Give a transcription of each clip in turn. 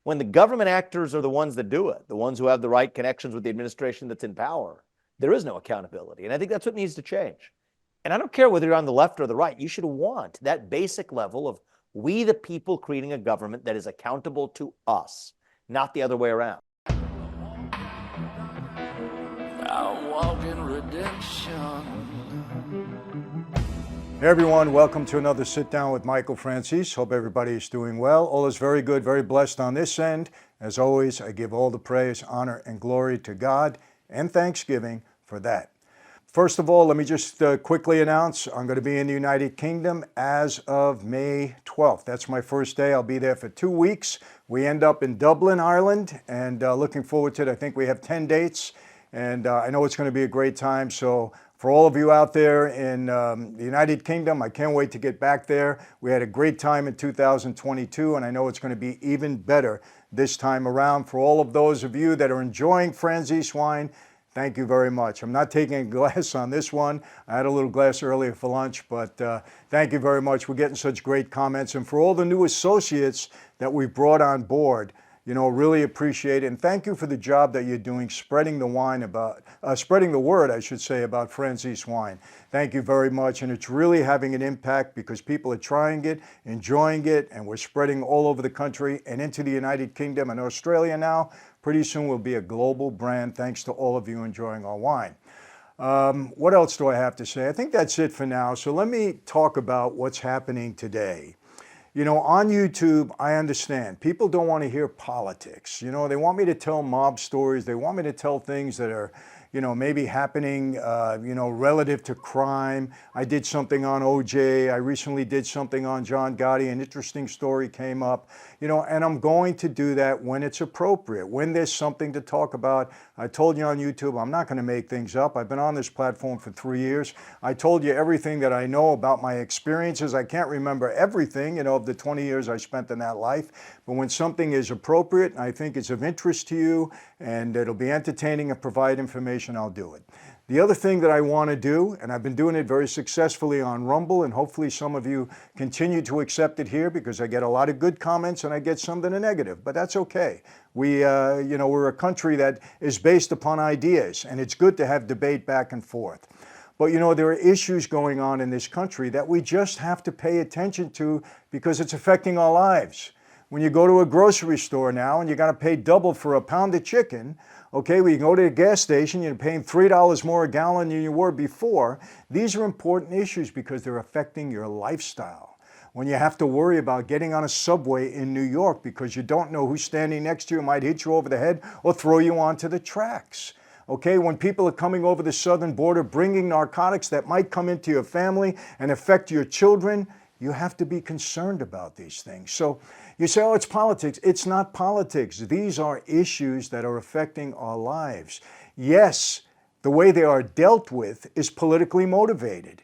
When the government actors are the ones that do it, the ones who have the right connections with the administration that's in power, there is no accountability. And I think that's what needs to change. And I don't care whether you're on the left or the right, you should want that basic level of we the people creating a government that is accountable to us, not the other way around. I walk in redemption. Hey everyone, welcome to another Sit Down with Michael Franzese. Hope everybody is doing well. All is very good, very blessed on this end. As always, I give all the praise, honor, and glory to God and thanksgiving for that. First of all, let me just quickly announce I'm going to be in the United Kingdom as of May 12th. That's my first day. I'll be there for 2 weeks. We end up in Dublin, Ireland, and looking forward to it. I think we have 10 dates, and I know it's going to be a great time. So for all of you out there in the United Kingdom, I can't wait to get back there. We had a great time in 2022, and I know it's going to be even better this time around. For all of those of you that are enjoying Franzese wine, thank you very much. I'm not taking a glass on this one. I had a little glass earlier for lunch, but thank you very much. We're getting such great comments. And for all the new associates that we've brought on board, really appreciate it. And thank you for the job that you're doing spreading the word, I should say, about Franzese wine. Thank you very much. And it's really having an impact because people are trying it, enjoying it, and we're spreading all over the country and into the United Kingdom and Australia now. Pretty soon we'll be a global brand thanks to all of you enjoying our wine. What else do I have to say? I think that's it for now. So let me talk about what's happening today. On YouTube, I understand. People don't want to hear politics. They want me to tell mob stories. They want me to tell things that are, maybe happening, relative to crime. I did something on OJ. I recently did something on John Gotti. An interesting story came up, and I'm going to do that when it's appropriate, when there's something to talk about. I told you on YouTube, I'm not going to make things up. I've been on this platform for 3 years. I told you everything that I know about my experiences. I can't remember everything, of the 20 years I spent in that life. But when something is appropriate, and I think it's of interest to you, and it'll be entertaining and provide information, I'll do it. The other thing that I want to do, and I've been doing it very successfully on Rumble, and hopefully some of you continue to accept it here because I get a lot of good comments and I get some that are negative, but that's okay. We're a country that is based upon ideas, and it's good to have debate back and forth. But there are issues going on in this country that we just have to pay attention to because it's affecting our lives. When you go to a grocery store now and you got to pay double for a pound of chicken, okay, when you go to a gas station, you're paying $3 more a gallon than you were before. These are important issues because they're affecting your lifestyle. When you have to worry about getting on a subway in New York because you don't know who's standing next to you, might hit you over the head or throw you onto the tracks. Okay, when people are coming over the southern border bringing narcotics that might come into your family and affect your children, you have to be concerned about these things. So you say, oh, it's politics. It's not politics. These are issues that are affecting our lives. Yes, the way they are dealt with is politically motivated.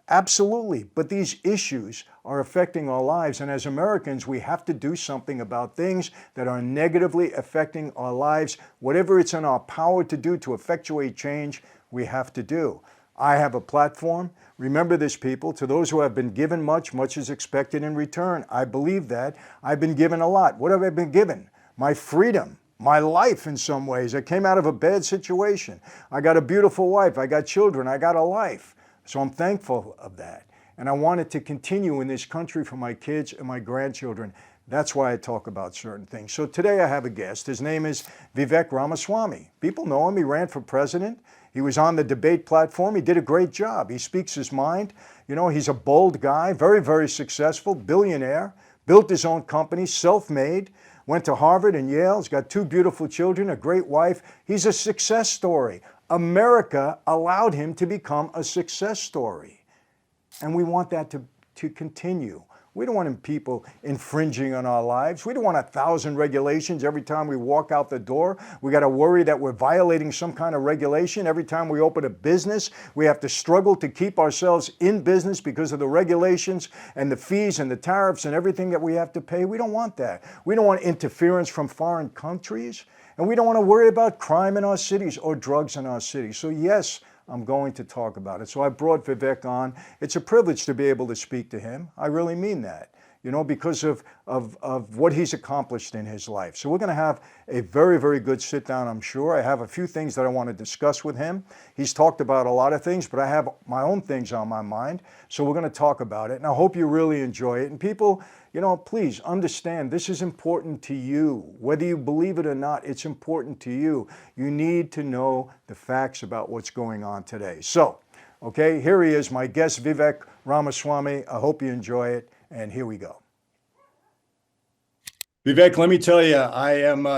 Absolutely. But these issues are affecting our lives. And as Americans, we have to do something about things that are negatively affecting our lives. Whatever it's in our power to do to effectuate change, we have to do. I have a platform. Remember this, people. To those who have been given much, much is expected in return. I believe that. I've been given a lot. What have I been given? My freedom. My life in some ways. I came out of a bad situation. I got a beautiful wife. I got children. I got a life. So I'm thankful of that. And I want it to continue in this country for my kids and my grandchildren. That's why I talk about certain things. So today I have a guest. His name is Vivek Ramaswamy. People know him. He ran for president. He was on the debate platform. He did a great job. He speaks his mind. He's a bold guy, very, very successful, billionaire, built his own company, self-made, went to Harvard and Yale. He's got 2 beautiful children, a great wife. He's a success story. America allowed him to become a success story. And we want that to continue. We don't want people infringing on our lives. We don't want 1,000 regulations every time we walk out the door. We got to worry that we're violating some kind of regulation. Every time we open a business, we have to struggle to keep ourselves in business because of the regulations and the fees and the tariffs and everything that we have to pay. We don't want that. We don't want interference from foreign countries. And we don't want to worry about crime in our cities or drugs in our cities. So yes, I'm going to talk about it. So I brought Vivek on. It's a privilege to be able to speak to him. I really mean that. because of what he's accomplished in his life. So we're going to have a very, very good sit down, I'm sure. I have a few things that I want to discuss with him. He's talked about a lot of things, but I have my own things on my mind. So we're going to talk about it. And I hope you really enjoy it. And people, please understand this is important to you. Whether you believe it or not, it's important to you. You need to know the facts about what's going on today. So, okay, here he is, my guest, Vivek Ramaswamy. I hope you enjoy it. And here we go. Vivek, let me tell you,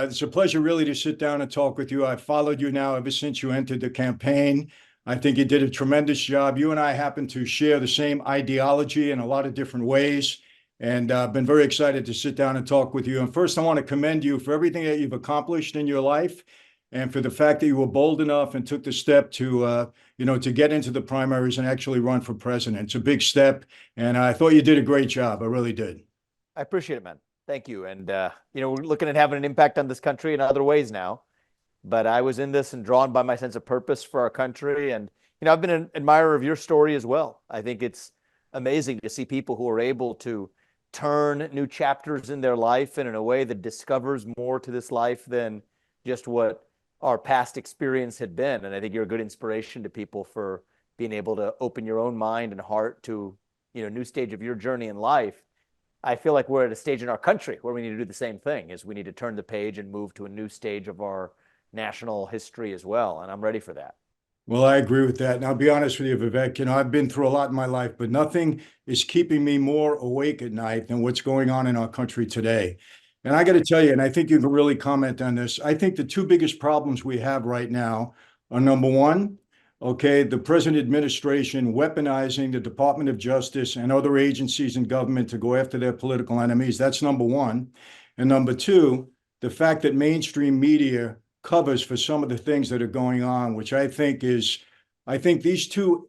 it's a pleasure really to sit down and talk with you. I've followed you now ever since you entered the campaign. I think you did a tremendous job. You and I happen to share the same ideology in a lot of different ways. And I've been very excited to sit down and talk with you. And first, I want to commend you for everything that you've accomplished in your life and for the fact that you were bold enough and took the step to get into the primaries and actually run for president. It's a big step. And I thought you did a great job. I really did. I appreciate it, man. Thank you. And, we're looking at having an impact on this country in other ways now. But I was in this and drawn by my sense of purpose for our country. And, I've been an admirer of your story as well. I think it's amazing to see people who are able to turn new chapters in their life and in a way that discovers more to this life than just what our past experience had been. And I think you're a good inspiration to people for being able to open your own mind and heart to, a new stage of your journey in life. I feel like we're at a stage in our country where we need to do the same thing, is we need to turn the page and move to a new stage of our national history as well. And I'm ready for that. Well, I agree with that. And I'll be honest with you, Vivek, I've been through a lot in my life, but nothing is keeping me more awake at night than what's going on in our country today. And I got to tell you, and I think you can really comment on this, I think the two biggest problems we have right now are, number one, the present administration weaponizing the Department of Justice and other agencies in government to go after their political enemies. That's number one. And number two, the fact that mainstream media covers for some of the things that are going on, which I think these two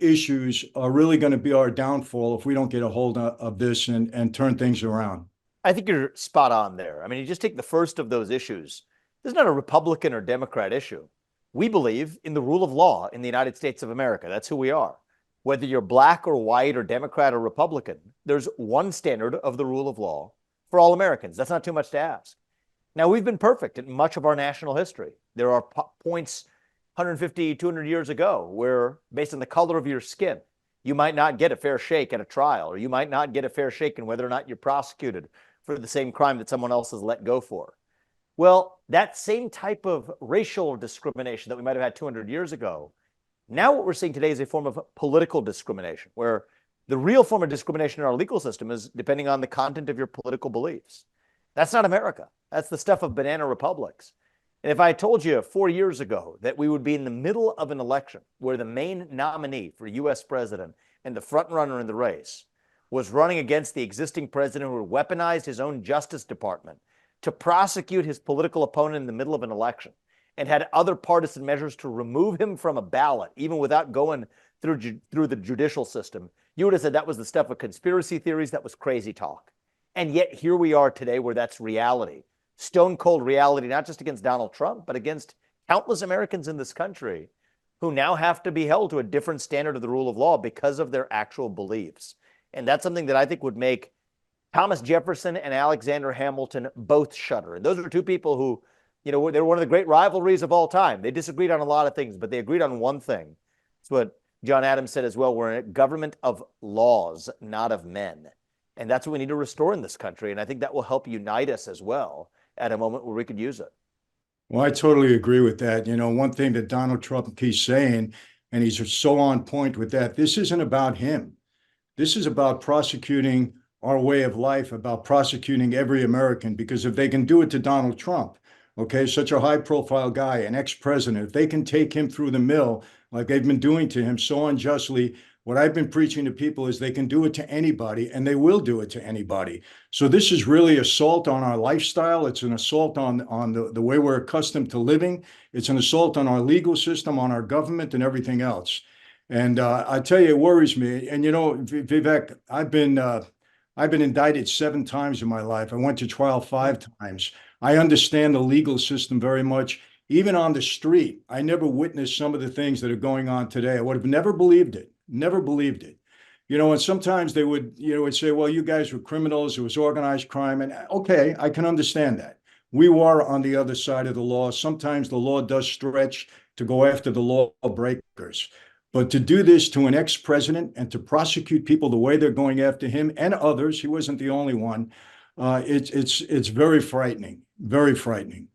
issues are really going to be our downfall if we don't get a hold of this and turn things around. I think you're spot on there. I mean, you just take the first of those issues. This is not a Republican or Democrat issue. We believe in the rule of law in the United States of America. That's who we are. Whether you're black or white or Democrat or Republican, there's one standard of the rule of law for all Americans. That's not too much to ask. Now, we've been perfect in much of our national history. There are points 150, 200 years ago where, based on the color of your skin, you might not get a fair shake at a trial, or you might not get a fair shake in whether or not you're prosecuted for the same crime that someone else has let go for. Well, that same type of racial discrimination that we might have had 200 years ago, now what we're seeing today is a form of political discrimination, where the real form of discrimination in our legal system is depending on the content of your political beliefs. That's not America. That's the stuff of banana republics. And if I told you 4 years ago that we would be in the middle of an election where the main nominee for U.S. president and the front runner in the race was running against the existing president who had weaponized his own Justice Department to prosecute his political opponent in the middle of an election and had other partisan measures to remove him from a ballot, even without going through the judicial system, you would have said that was the stuff of conspiracy theories, that was crazy talk. And yet here we are today where that's reality. Stone cold reality, not just against Donald Trump, but against countless Americans in this country who now have to be held to a different standard of the rule of law because of their actual beliefs. And that's something that I think would make Thomas Jefferson and Alexander Hamilton both shudder. And those are two people who, they're one of the great rivalries of all time. They disagreed on a lot of things, but they agreed on one thing. It's what John Adams said as well. We're in a government of laws, not of men. And that's what we need to restore in this country. And I think that will help unite us as well at a moment where we could use it. Well, I totally agree with that. One thing that Donald Trump keeps saying, and he's so on point with that, this isn't about him. This is about prosecuting our way of life, about prosecuting every American, because if they can do it to Donald Trump, such a high profile guy, an ex-president, if they can take him through the mill like they've been doing to him so unjustly, what I've been preaching to people is they can do it to anybody, and they will do it to anybody. So this is really assault on our lifestyle. It's an assault on the way we're accustomed to living. It's an assault on our legal system, on our government, and everything else. And I tell you, it worries me. And Vivek, I've been indicted 7 times in my life. I went to trial 5 times. I understand the legal system very much. Even on the street, I never witnessed some of the things that are going on today. I would have never believed it. Never believed it. And sometimes they would say, well, you guys were criminals, it was organized crime. And okay, I can understand that. We were on the other side of the law. Sometimes the law does stretch to go after the lawbreakers. But to do this to an ex-president and to prosecute people the way they're going after him and others, he wasn't the only one, it's very frightening, very frightening.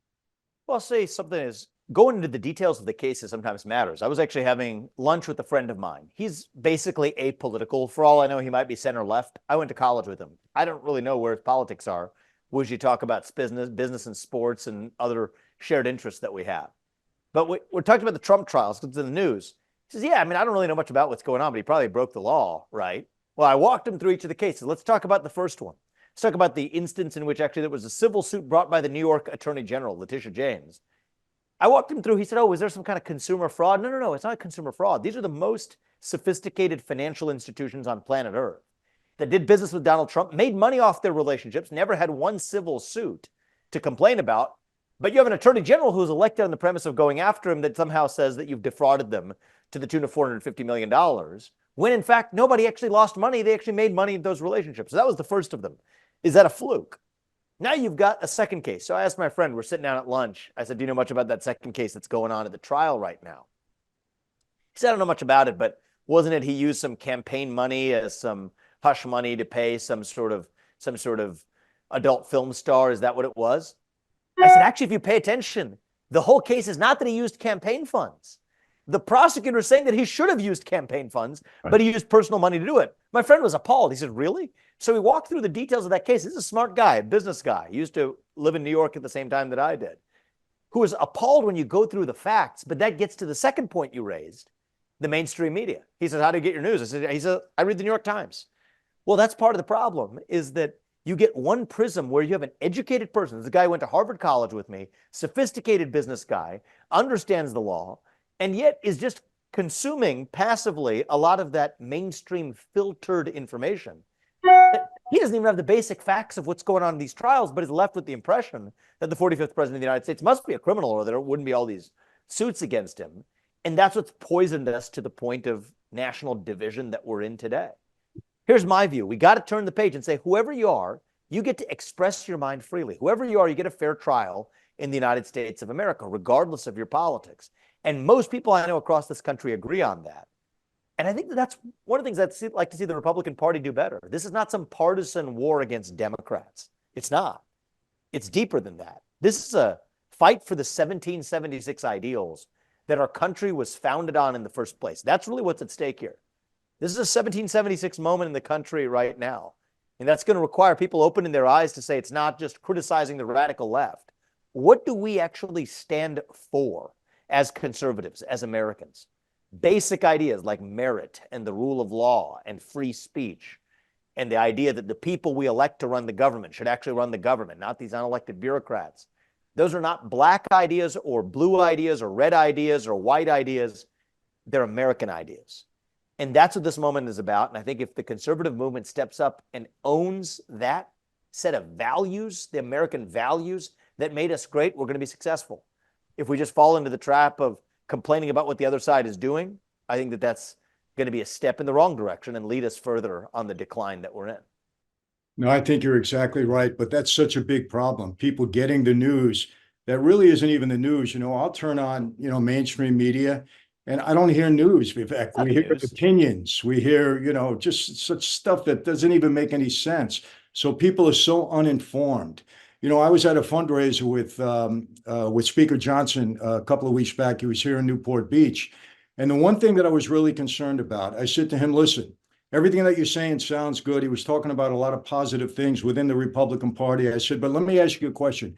Well, I'll say something is going into the details of the cases sometimes matters. I was actually having lunch with a friend of mine. He's basically apolitical. For all I know, he might be center left. I went to college with him. I don't really know where his politics are. We usually talk about business and sports and other shared interests that we have. But we're talking about the Trump trials because it's in the news. He says, yeah, I mean, I don't really know much about what's going on, but he probably broke the law, right? Well, I walked him through each of the cases. Let's talk about the first one. Let's talk about the instance in which actually there was a civil suit brought by the New York Attorney General, Letitia James. I walked him through. He said, oh, is there some kind of consumer fraud? No, it's not consumer fraud. These are the most sophisticated financial institutions on planet Earth that did business with Donald Trump, made money off their relationships, never had one civil suit to complain about. But you have an attorney general who's elected on the premise of going after him that somehow says that you've defrauded them to the tune of $450 million, when in fact, nobody actually lost money. They actually made money in those relationships. So that was the first of them. Is that a fluke? Now you've got a second case. So I asked my friend, we're sitting down at lunch. I said, do you know much about that second case that's going on at the trial right now? He said, I don't know much about it, but wasn't it he used some campaign money as some hush money to pay some sort of adult film star? Is that what it was? I said, actually, if you pay attention, the whole case is not that he used campaign funds. The prosecutor is saying that he should have used campaign funds, but he used personal money to do it. My friend was appalled. He said, really? So we walked through the details of that case. This is a smart guy, a business guy. He used to live in New York at the same time that I did, who was appalled when you go through the facts. But that gets to the second point you raised, the mainstream media. He says, how do you get your news? He said, I read the New York Times. Well, that's part of the problem, is that you get one prism where you have an educated person. This guy who went to Harvard College with me, sophisticated business guy, understands the law, and yet is just consuming passively a lot of that mainstream filtered information. He doesn't even have the basic facts of what's going on in these trials, but is left with the impression that the 45th president of the United States must be a criminal, or there wouldn't be all these suits against him. And that's what's poisoned us to the point of national division that we're in today. Here's my view. We got to turn the page and say, whoever you are, you get to express your mind freely. Whoever you are, you get a fair trial in the United States of America, regardless of your politics. And most people I know across this country agree on that. And I think that's one of the things I'd like to see the Republican Party do better. This is not some partisan war against Democrats. It's not. It's deeper than that. This is a fight for the 1776 ideals that our country was founded on in the first place. That's really what's at stake here. This is a 1776 moment in the country right now. And that's going to require people opening their eyes to say it's not just criticizing the radical left. What do we actually stand for as conservatives, as Americans? Basic ideas like merit and the rule of law and free speech, and the idea that the people we elect to run the government should actually run the government, not these unelected bureaucrats. Those are not black ideas or blue ideas or red ideas or white ideas. They're American ideas. And that's what this moment is about. And I think if the conservative movement steps up and owns that set of values, the American values that made us great, we're going to be successful. If we just fall into the trap of complaining about what the other side is doing, I think that that's going to be a step in the wrong direction and lead us further on the decline that we're in. No, I think you're exactly right, but that's such a big problem. People getting the news that really isn't even the news. I'll turn on, mainstream media, and I don't hear news, Vivek. We hear opinions. We hear, just such stuff that doesn't even make any sense. So people are so uninformed. I was at a fundraiser with Speaker Johnson a couple of weeks back. He was here in Newport Beach. And the one thing that I was really concerned about, I said to him, listen, everything that you're saying sounds good. He was talking about a lot of positive things within the Republican Party. I said, but let me ask you a question.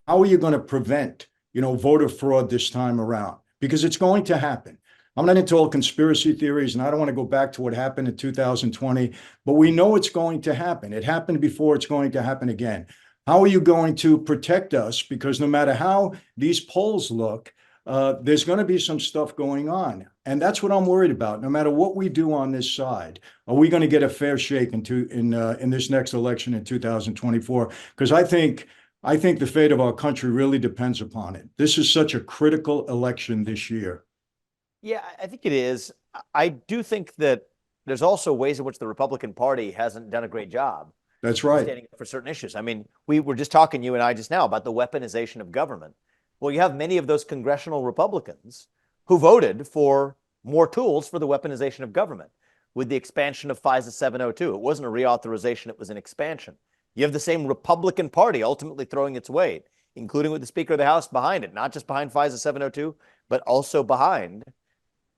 How are you going to prevent, voter fraud this time around? Because it's going to happen. I'm not into all conspiracy theories, and I don't want to go back to what happened in 2020, but we know it's going to happen. It happened before, it's going to happen again. How are you going to protect us? Because no matter how these polls look, there's going to be some stuff going on. And that's what I'm worried about. No matter what we do on this side, are we going to get a fair shake in this next election in 2024? Because I think the fate of our country really depends upon it. This is such a critical election this year. Yeah, I think it is. I do think that there's also ways in which the Republican Party hasn't done a great job That's right. standing up for certain issues. I mean, we were just talking, you and I just now, about the weaponization of government. Well, you have many of those congressional Republicans who voted for more tools for the weaponization of government with the expansion of FISA 702. It wasn't a reauthorization, it was an expansion. You have the same Republican Party ultimately throwing its weight, including with the Speaker of the House behind it, not just behind FISA 702, but also behind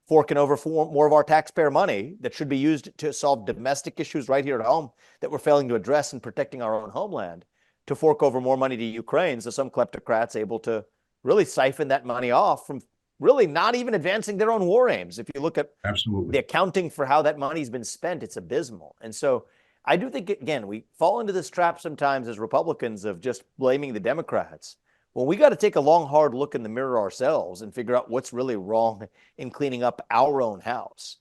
forking over more of our taxpayer money that should be used to solve domestic issues right here at home that we're failing to address in protecting our own homeland, to fork over more money to Ukraine, so some kleptocrats able to really siphon that money off from really not even advancing their own war aims. If you look at the accounting for how that money's been spent, it's abysmal. And so I do think, again, we fall into this trap sometimes as Republicans of just blaming the Democrats. Well, we got to take a long, hard look in the mirror ourselves and figure out what's really wrong in cleaning up our own house.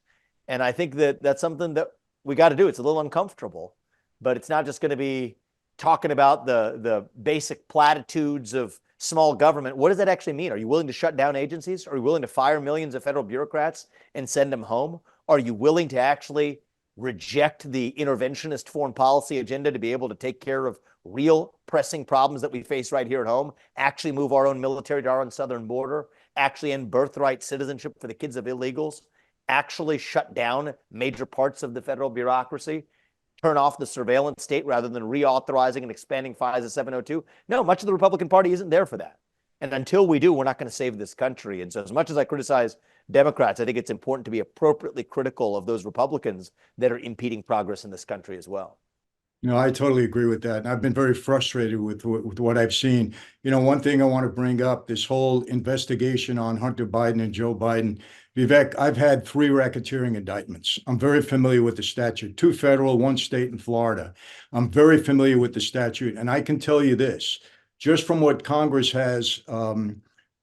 And I think that that's something that we got to do. It's a little uncomfortable, but it's not just going to be talking about the basic platitudes of small government. What does that actually mean? Are you willing to shut down agencies? Are you willing to fire millions of federal bureaucrats and send them home? Are you willing to actually reject the interventionist foreign policy agenda to be able to take care of real pressing problems that we face right here at home, actually move our own military to our own southern border, actually end birthright citizenship for the kids of illegals, actually shut down major parts of the federal bureaucracy, turn off the surveillance state rather than reauthorizing and expanding FISA 702? No, much of the Republican Party isn't there for that. And until we do, we're not going to save this country. And so as much as I criticize Democrats, I think it's important to be appropriately critical of those Republicans that are impeding progress in this country as well. I totally agree with that. And I've been very frustrated with what I've seen. One thing I want to bring up, this whole investigation on Hunter Biden and Joe Biden. Vivek, I've had 3 racketeering indictments. I'm very familiar with the statute, 2 federal, 1 state in Florida. I'm very familiar with the statute. And I can tell you this, just from what Congress has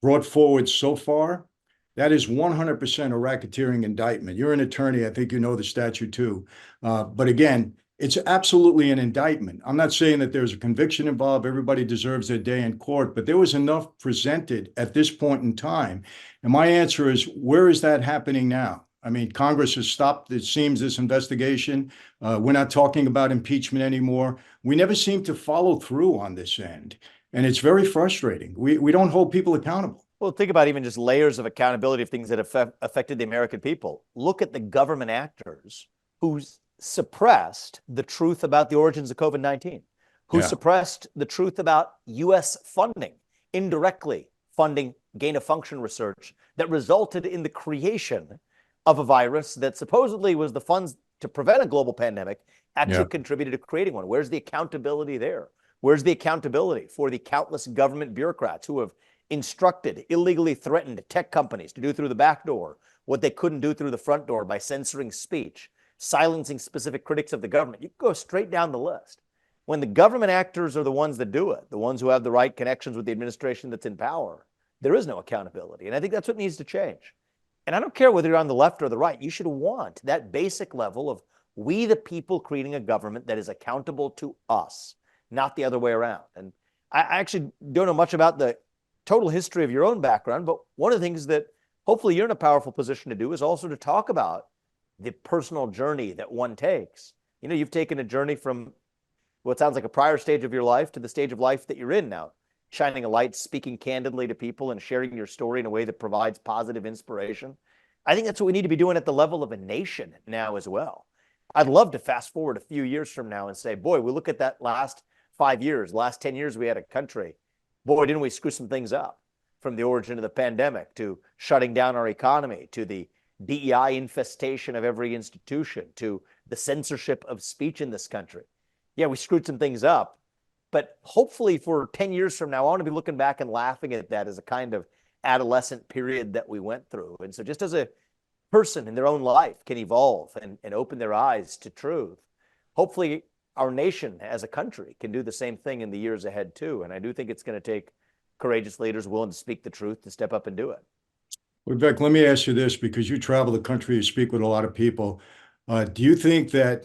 brought forward so far, that is 100% a racketeering indictment. You're an attorney. I think you know the statute too. But again, it's absolutely an indictment. I'm not saying that there's a conviction involved. Everybody deserves their day in court, but there was enough presented at this point in time. And my answer is, where is that happening now? I mean, Congress has stopped, it seems, this investigation. We're not talking about impeachment anymore. We never seem to follow through on this end. And it's very frustrating. We don't hold people accountable. Well, think about even just layers of accountability of things that have affected the American people. Look at the government actors who suppressed the truth about the origins of COVID-19, who suppressed the truth about U.S. funding, indirectly funding gain-of-function research that resulted in the creation of a virus that supposedly was the funds to prevent a global pandemic, actually contributed to creating one. Where's the accountability there? Where's the accountability for the countless government bureaucrats who have instructed, illegally threatened tech companies to do through the back door what they couldn't do through the front door by censoring speech, silencing specific critics of the government? You go straight down the list. When the government actors are the ones that do it, the ones who have the right connections with the administration that's in power, there is no accountability. And I think that's what needs to change. And I don't care whether you're on the left or the right, you should want that basic level of we the people creating a government that is accountable to us, not the other way around. And I actually don't know much about the total history of your own background, but one of the things that hopefully you're in a powerful position to do is also to talk about the personal journey that one takes. You've taken a journey from what sounds like a prior stage of your life to the stage of life that you're in now, shining a light, speaking candidly to people and sharing your story in a way that provides positive inspiration. I think that's what we need to be doing at the level of a nation now as well. I'd love to fast forward a few years from now and say, boy, we look at that last 5 years, last 10 years we had a country. Boy, didn't we screw some things up, from the origin of the pandemic to shutting down our economy to the DEI infestation of every institution to the censorship of speech in this country. Yeah, we screwed some things up, but hopefully for 10 years from now, I want to be looking back and laughing at that as a kind of adolescent period that we went through. And so just as a person in their own life can evolve and open their eyes to truth, hopefully our nation as a country can do the same thing in the years ahead too. And I do think it's going to take courageous leaders willing to speak the truth to step up and do it. Well, Vivek, let me ask you this, because you travel the country, you speak with a lot of people. Do you think that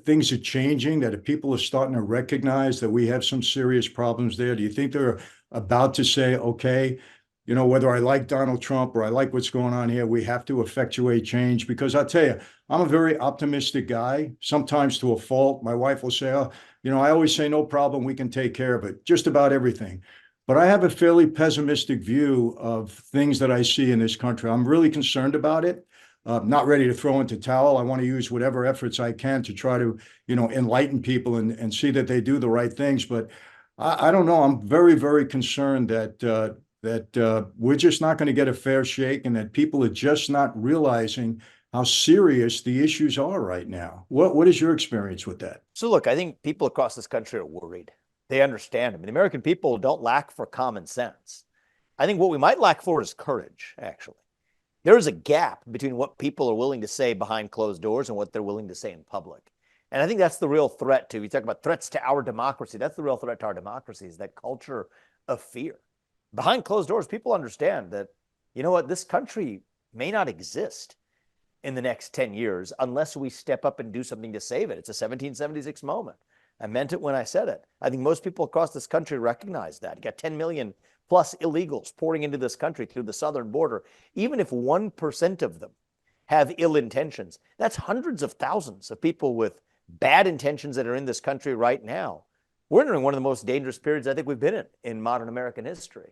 things are changing, that if people are starting to recognize that we have some serious problems there? Do you think they're about to say, okay, whether I like Donald Trump or I like what's going on here, we have to effectuate change because I'll tell you, I'm a very optimistic guy, sometimes to a fault. My wife will say, oh, I always say, no problem, we can take care of it, just about everything. But I have a fairly pessimistic view of things that I see in this country. I'm really concerned about it. Not ready to throw into towel. I want to use whatever efforts I can to try to, enlighten people and see that they do the right things. But I don't know. I'm very, very concerned that we're just not going to get a fair shake and that people are just not realizing how serious the issues are right now. What is your experience with that? So look, I think people across this country are worried. They understand. I mean, the American people don't lack for common sense. I think what we might lack for is courage, actually. There is a gap between what people are willing to say behind closed doors and what they're willing to say in public. And I think that's the real threat to, you talk about threats to our democracy. That's the real threat to our democracy, is that culture of fear. Behind closed doors, people understand that, you know what, this country may not exist in the next 10 years unless we step up and do something to save it. It's a 1776 moment. I meant it when I said it. I think most people across this country recognize that. You got 10 million plus illegals pouring into this country through the southern border. Even if 1% of them have ill intentions, that's hundreds of thousands of people with bad intentions that are in this country right now. We're entering one of the most dangerous periods I think we've been in modern American history.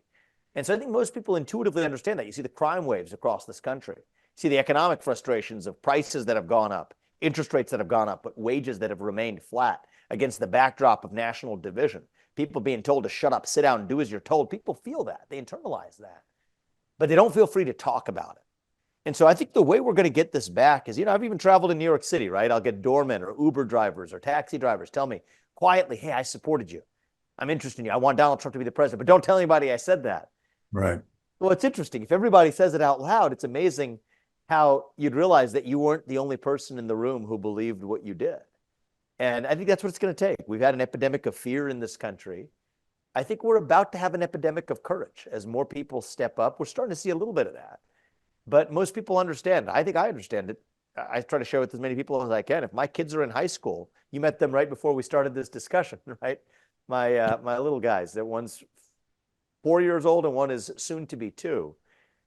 And so I think most people intuitively understand that. You see the crime waves across this country. You see the economic frustrations of prices that have gone up, interest rates that have gone up, but wages that have remained flat against the backdrop of national division. People being told to shut up, sit down, and do as you're told. People feel that. They internalize that. But they don't feel free to talk about it. And so I think the way we're going to get this back is, I've even traveled in New York City, right? I'll get doormen or Uber drivers or taxi drivers tell me quietly, hey, I supported you. I'm interested in you. I want Donald Trump to be the president, but don't tell anybody I said that. Right. Well, it's interesting. If everybody says it out loud, it's amazing how you'd realize that you weren't the only person in the room who believed what you did. And I think that's what it's going to take. We've had an epidemic of fear in this country. I think we're about to have an epidemic of courage as more people step up. We're starting to see a little bit of that. But most people understand. I think I understand it. I try to share with as many people as I can. If my kids are in high school, you met them right before we started this discussion, right? My little guys, that one's 4 years old and one is soon to be 2.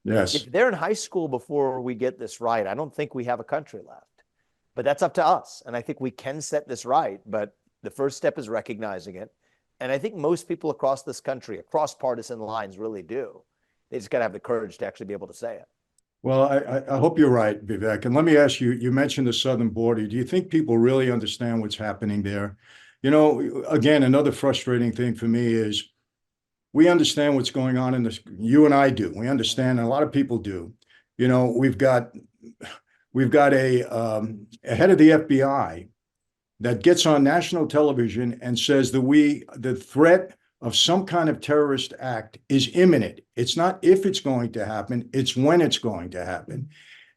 Yes. If they're in high school before we get this right, I don't think we have a country left. But that's up to us. And I think we can set this right. But the first step is recognizing it. And I think most people across this country, across partisan lines, really do. They just got to have the courage to actually be able to say it. Well, I hope you're right, Vivek. And let me ask you, you mentioned the southern border. Do you think people really understand what's happening there? Again, another frustrating thing for me is we understand what's going on in this. You and I do. We understand, and a lot of people do. We've got a head of the FBI that gets on national television and says that the threat of some kind of terrorist act is imminent. It's not if it's going to happen, it's when it's going to happen.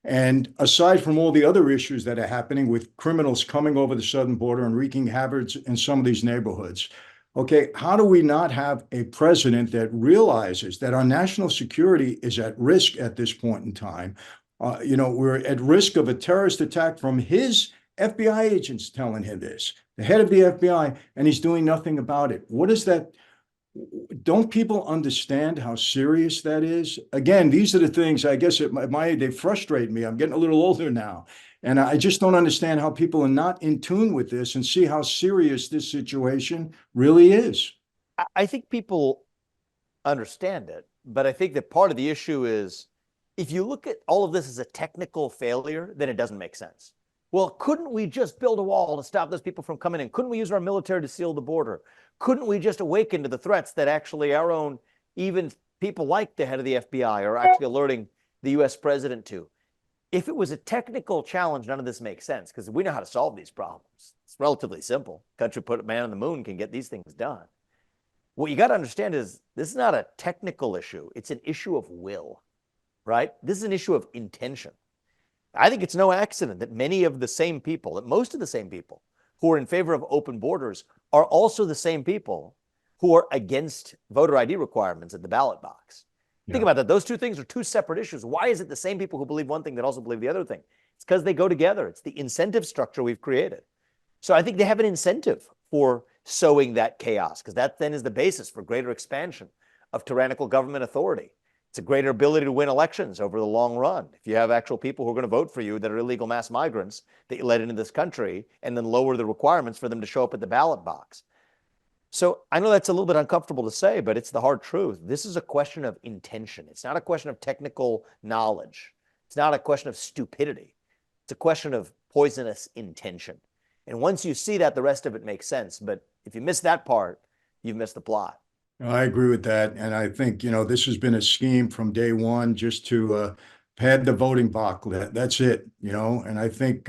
And aside from all the other issues that are happening with criminals coming over the southern border and wreaking havoc in some of these neighborhoods, okay, how do we not have a president that realizes that our national security is at risk at this point in time? We're at risk of a terrorist attack from his FBI agents telling him this, the head of the FBI, and he's doing nothing about it. What is that? Don't people understand how serious that is? Again, these are the things, I guess at my age, they frustrate me. I'm getting a little older now. And I just don't understand how people are not in tune with this and see how serious this situation really is. I think people understand it, but I think that part of the issue is if you look at all of this as a technical failure, then it doesn't make sense. Well, couldn't we just build a wall to stop those people from coming in? Couldn't we use our military to seal the border? Couldn't we just awaken to the threats that actually our own, even people like the head of the FBI are actually alerting the US president to? If it was a technical challenge, none of this makes sense because we know how to solve these problems. It's relatively simple. Country put a man on the moon can get these things done. What you got to understand is this is not a technical issue. It's an issue of will, right? This is an issue of intention. I think it's no accident that many of the same people, that most of the same people who are in favor of open borders are also the same people who are against voter ID requirements at the ballot box. Yeah. Think about that. Those two things are two separate issues. Why is it the same people who believe one thing that also believe the other thing? It's because they go together. It's the incentive structure we've created. So I think they have an incentive for sowing that chaos because that then is the basis for greater expansion of tyrannical government authority. It's a greater ability to win elections over the long run. If you have actual people who are going to vote for you that are illegal mass migrants that you let into this country, and then lower the requirements for them to show up at the ballot box. So I know that's a little bit uncomfortable to say, but it's the hard truth. This is a question of intention. It's not a question of technical knowledge. It's not a question of stupidity. It's a question of poisonous intention. And once you see that, the rest of it makes sense. But if you miss that part, you've missed the plot. I agree with that. And I think, this has been a scheme from day one just to pad the voting block. That's it, and I think,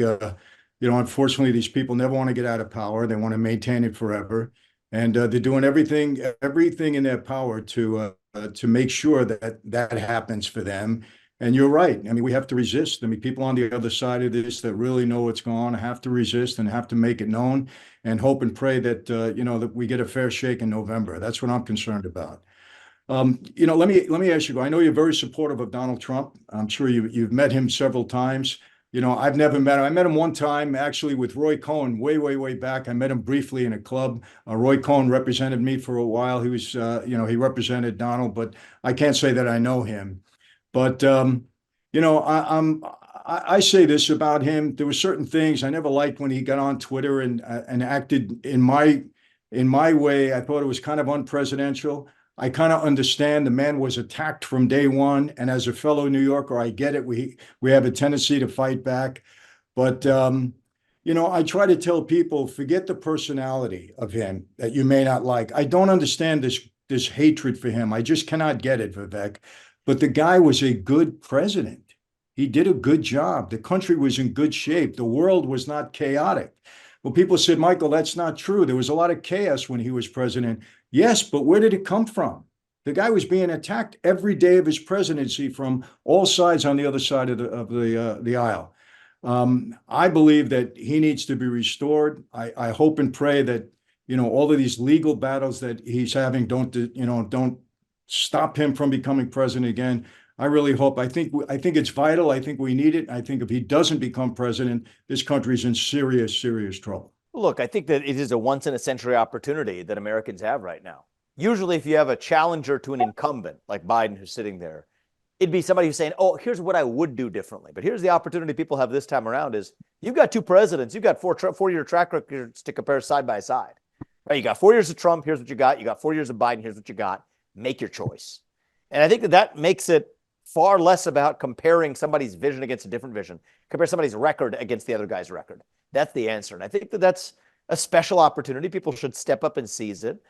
unfortunately, these people never want to get out of power. They want to maintain it forever. And they're doing everything in their power to make sure that happens for them. And you're right. I mean, we have to resist. I mean, people on the other side of this that really know what's going on have to resist and have to make it known and hope and pray that, that we get a fair shake in November. That's what I'm concerned about. Let me ask you, I know you're very supportive of Donald Trump. I'm sure you've met him several times. I've never met him. I met him one time actually with Roy Cohn way back. I met him briefly in a club. Roy Cohn represented me for a while. He was, he represented Donald, but I can't say that I know him. But I say this about him. There were certain things I never liked when he got on Twitter and acted in my way. I thought it was kind of unpresidential. I kind of understand the man was attacked from day one, and as a fellow New Yorker, I get it. We have a tendency to fight back, but I try to tell people, forget the personality of him that you may not like. I don't understand this hatred for him. I just cannot get it, Vivek. But the guy was a good president. He did a good job. The country was in good shape. The world was not chaotic. Well, people said, Michael, that's not true. There was a lot of chaos when he was president. Yes, but where did it come from? The guy was being attacked every day of his presidency from all sides on the other side of the aisle. I believe that he needs to be restored. I hope and pray that all of these legal battles that he's having don't stop him from becoming president again. I really hope. I think it's vital. I think we need it. I think if he doesn't become president, this country's in serious trouble. Look, I think that it is a once in a century opportunity that Americans have right now. Usually, if you have a challenger to an incumbent like Biden who's sitting there, it'd be somebody who's saying, oh, here's what I would do differently. But here's the opportunity people have this time around is you've got two presidents. You've got four-year track records to compare side by side. Right? You got 4 years of Trump. Here's what you got. You got 4 years of Biden. Here's what you got. Make your choice. And I think that makes it far less about comparing somebody's vision against a different vision. Compare somebody's record against the other guy's record. That's the answer. And I think that's a special opportunity. People should step up and seize it.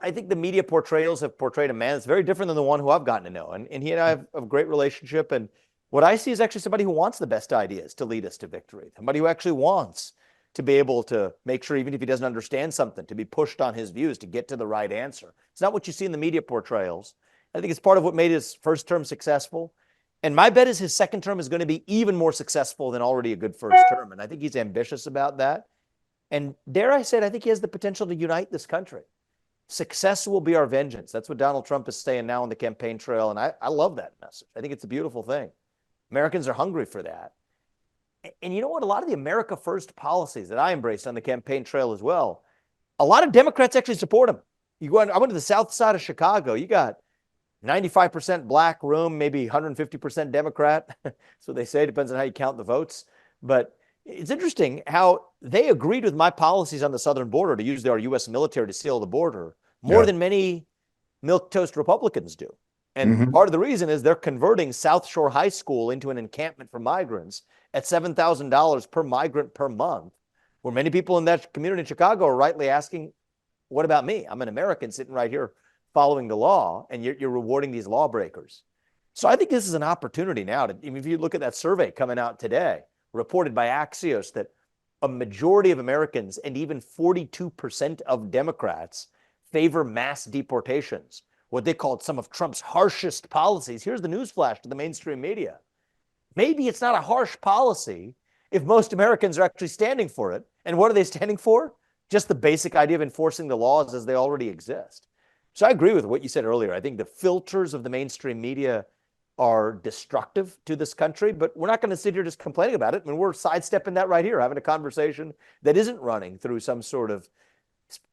I think the media portrayals have portrayed a man that's very different than the one who I've gotten to know. And he and I have a great relationship. And what I see is actually somebody who wants the best ideas to lead us to victory. Somebody who actually wants to be able to make sure, even if he doesn't understand something, to be pushed on his views to get to the right answer. It's not what you see in the media portrayals. I think it's part of what made his first term successful. And my bet is his second term is going to be even more successful than already a good first term. And I think he's ambitious about that. And dare I say it, I think he has the potential to unite this country. Success will be our vengeance. That's what Donald Trump is saying now on the campaign trail. And I love that message. I think it's a beautiful thing. Americans are hungry for that. And you know what? A lot of the America First policies that I embraced on the campaign trail as well, a lot of Democrats actually support them. I went to the south side of Chicago. You got 95% black room, maybe 150% Democrat. So they say, depends on how you count the votes. But it's interesting how they agreed with my policies on the southern border to use our U.S. military to seal the border more than many milquetoast Republicans do. And part of the reason is they're converting South Shore High School into an encampment for migrants at $7,000 per migrant per month, where many people in that community in Chicago are rightly asking, what about me? I'm an American sitting right here following the law, and you're rewarding these lawbreakers. So I think this is an opportunity now to, if you look at that survey coming out today, reported by Axios, that a majority of Americans and even 42% of Democrats favor mass deportations, what they called some of Trump's harshest policies. Here's the newsflash to the mainstream media. Maybe it's not a harsh policy if most Americans are actually standing for it. And what are they standing for? Just the basic idea of enforcing the laws as they already exist. So I agree with what you said earlier. I think the filters of the mainstream media are destructive to this country, but we're not going to sit here just complaining about it. I mean, we're sidestepping that right here, having a conversation that isn't running through some sort of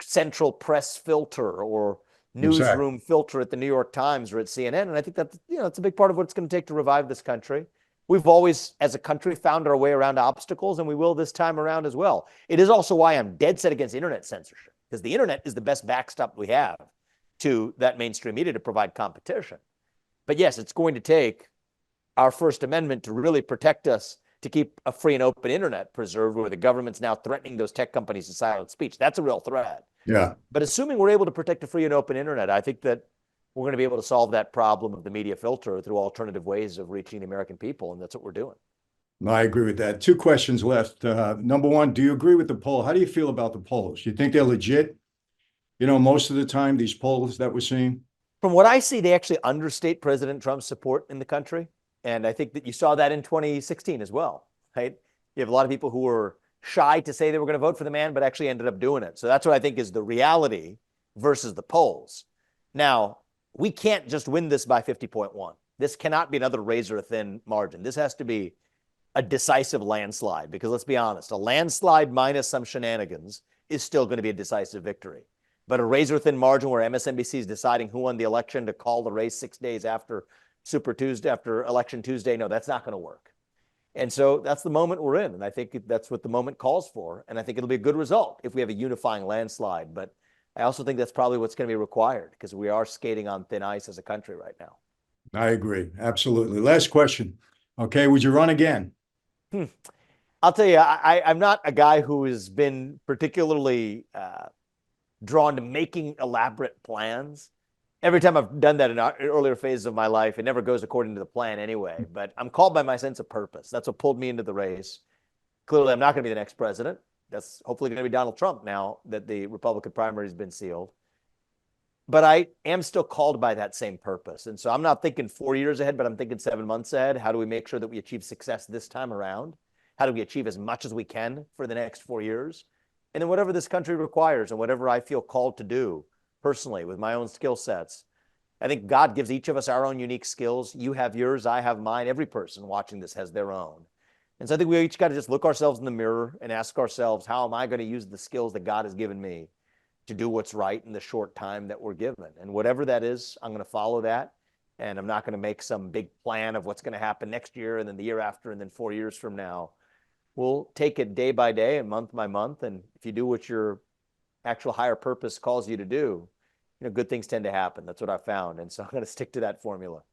central press filter or Exactly. newsroom filter at the New York Times or at CNN. And I think that, it's a big part of what it's going to take to revive this country. We've always, as a country, found our way around obstacles, and we will this time around as well. It is also why I'm dead set against internet censorship, because the internet is the best backstop we have to that mainstream media to provide competition. But yes, it's going to take our First Amendment to really protect us, to keep a free and open internet preserved, where the government's now threatening those tech companies to silence speech. That's a real threat. Yeah. But assuming we're able to protect a free and open internet, I think that we're going to be able to solve that problem of the media filter through alternative ways of reaching the American people, and that's what we're doing. I agree with that. Two questions left. Number one, do you agree with the poll? How do you feel about the polls? Do you think they're legit? Most of the time, these polls that we're seeing. From what I see, they actually understate President Trump's support in the country. And I think that you saw that in 2016 as well, right? You have a lot of people who were shy to say they were going to vote for the man, but actually ended up doing it. So that's what I think is the reality versus the polls. Now, we can't just win this by 50.1. This cannot be another razor-thin margin. This has to be a decisive landslide, because let's be honest, a landslide minus some shenanigans is still going to be a decisive victory. But a razor-thin margin where MSNBC is deciding who won the election to call the race 6 days after Super Tuesday, after Election Tuesday, no, that's not going to work. And so that's the moment we're in. And I think that's what the moment calls for. And I think it'll be a good result if we have a unifying landslide. But I also think that's probably what's going to be required, because we are skating on thin ice as a country right now. I agree. Absolutely. Last question. Okay. Would you run again? I'll tell you, I'm not a guy who has been particularly drawn to making elaborate plans. Every time I've done that in earlier phases of my life, it never goes according to the plan anyway. But I'm called by my sense of purpose. That's what pulled me into the race. Clearly, I'm not going to be the next president. That's hopefully going to be Donald Trump now that the Republican primary has been sealed. But I am still called by that same purpose. And so I'm not thinking 4 years ahead, but I'm thinking 7 months ahead. How do we make sure that we achieve success this time around? How do we achieve as much as we can for the next 4 years? And then whatever this country requires and whatever I feel called to do personally with my own skill sets. I think God gives each of us our own unique skills. You have yours, I have mine. Every person watching this has their own. And so I think we each got to just look ourselves in the mirror and ask ourselves, how am I going to use the skills that God has given me to do what's right in the short time that we're given? And whatever that is, I'm going to follow that. And I'm not going to make some big plan of what's going to happen next year and then the year after and then 4 years from now. We'll take it day by day and month by month. And if you do what your actual higher purpose calls you to do, good things tend to happen. That's what I found. And so I'm going to stick to that formula.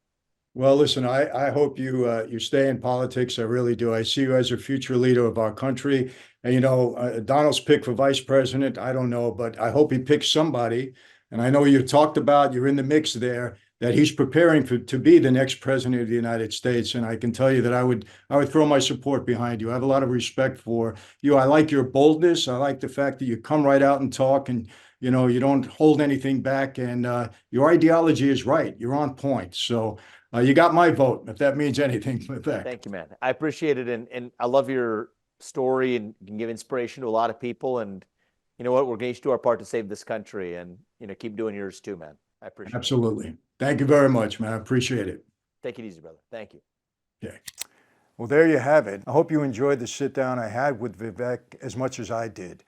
Well, listen, I hope you stay in politics. I really do. I see you as a future leader of our country. And, Donald's pick for vice president, I don't know, but I hope he picks somebody. And I know you talked about, you're in the mix there, that he's preparing to be the next president of the United States. And I can tell you that I would throw my support behind you. I have a lot of respect for you. I like your boldness. I like the fact that you come right out and talk, and you don't hold anything back, and your ideology is right. You're on point. So you got my vote, if that means anything, Vivek. Thank you, man. I appreciate it. And I love your story, and you can give inspiration to a lot of people. And you know what? We're going to do our part to save this country, and keep doing yours too, man. I appreciate it. Absolutely. Thank you very much, man. I appreciate it. Take it easy, brother. Thank you. Okay. Well, there you have it. I hope you enjoyed the sit down I had with Vivek as much as I did.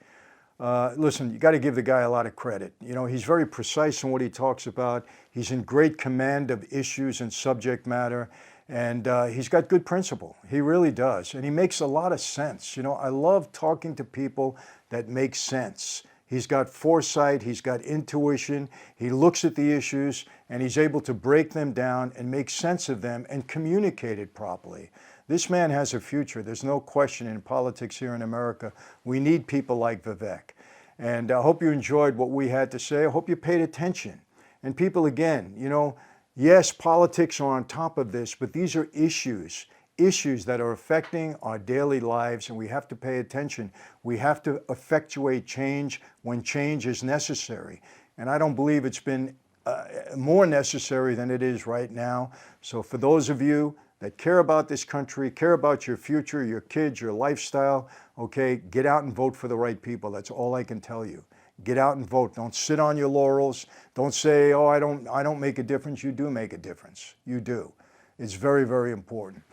Listen, you got to give the guy a lot of credit. He's very precise in what he talks about. He's in great command of issues and subject matter, and he's got good principle. He really does, and he makes a lot of sense. I love talking to people that make sense. He's got foresight, he's got intuition, he looks at the issues, and he's able to break them down and make sense of them and communicate it properly. This man has a future. There's no question in politics here in America. We need people like Vivek. And I hope you enjoyed what we had to say. I hope you paid attention. And people, again, yes, politics are on top of this, but these are issues that are affecting our daily lives, and we have to pay attention. We have to effectuate change when change is necessary. And I don't believe it's been more necessary than it is right now. So for those of you that care about this country, care about your future, your kids, your lifestyle, okay, get out and vote for the right people. That's all I can tell you. Get out and vote. Don't sit on your laurels. Don't say, oh, I don't make a difference. You do make a difference. You do. It's very, very important.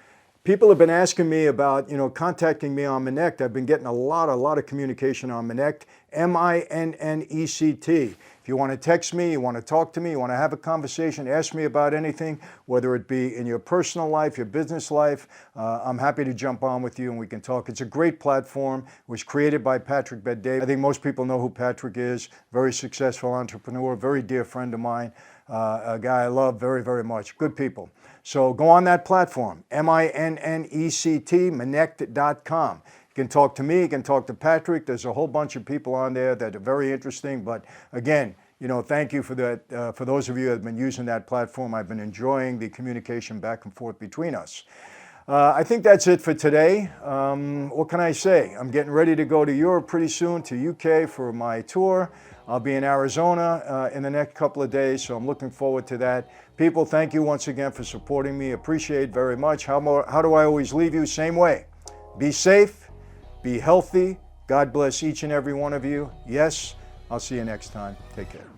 People have been asking me about, contacting me on Maniac. I've been getting a lot of communication on Maniac, M-I-N-N-E-C-T. If you want to text me, you want to talk to me, you want to have a conversation, ask me about anything, whether it be in your personal life, your business life, I'm happy to jump on with you and we can talk. It's a great platform. It was created by Patrick Bet-David. I think most people know who Patrick is. Very successful entrepreneur, very dear friend of mine, a guy I love very, very much. Good people. So go on that platform, M-I-N-N-E-C-T, Maniac.com. You can talk to me, you can talk to Patrick. There's a whole bunch of people on there that are very interesting. But again, thank you for that. For those of you that have been using that platform, I've been enjoying the communication back and forth between us. I think that's it for today. What can I say? I'm getting ready to go to Europe pretty soon, to UK for my tour. I'll be in Arizona in the next couple of days, so I'm looking forward to that. People, thank you once again for supporting me. Appreciate it very much. How do I always leave you? Same way. Be safe, be healthy. God bless each and every one of you. Yes, I'll see you next time. Take care.